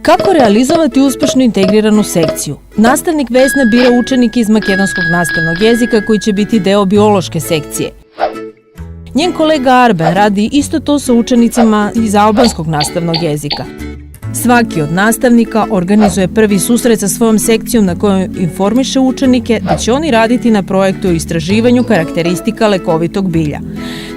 Kako realizovati uspešno integriranu sekciju? Nastavnik Vesna bira učenike iz makedonskog nastavnog jezika koji će biti deo biološke sekcije. Njen kolega Arben radi isto to sa učenicima iz albanskog nastavnog jezika. Svaki od nastavnika organizuje prvi susret sa svojom sekcijom na kojoj informiše učenike da će oni raditi na projektu o istraživanju karakteristika lekovitog bilja.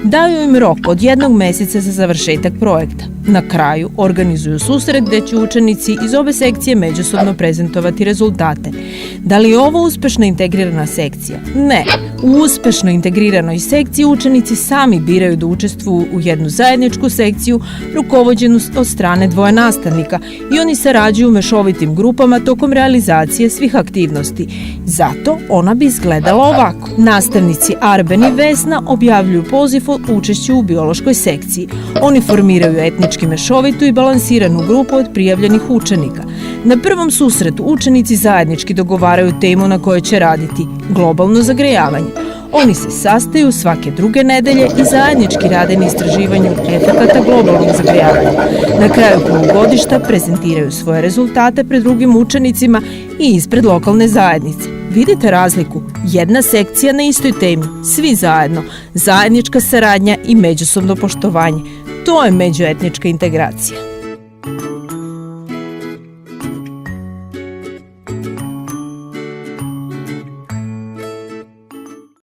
Daju im rok od 1 meseca za završetak projekta. Na kraju organizuju susret gde će učenici iz obe sekcije međusobno prezentovati rezultate. Da li je ovo uspešna integrirana sekcija? Ne. U uspešno integriranoj sekciji učenici sami biraju da učestvuju u jednu zajedničku sekciju rukovođenu od strane dvoje nastavnika i oni sarađuju u mešovitim grupama tokom realizacije svih aktivnosti. Zato ona bi izgledala ovako. Nastavnici Arben i Vesna objavljuju poziv o učešću u biološkoj sekciji. Oni formiraju etnički mešovitu i balansiranu grupu od prijavljenih učenika. Na prvom susretu učenici zajednički dogovaraju temu na kojoj će raditi – globalno zagrejavanje. Oni se sastaju svake druge nedelje i zajednički rade na istraživanju efekata globalnog zagrejavanja. Na kraju polugodišta prezentiraju svoje rezultate pred drugim učenicima i ispred lokalne zajednice. Vidite razliku? Jedna sekcija na istoj temi, svi zajedno, zajednička saradnja i međusobno poštovanje. To je međuetnička integracija.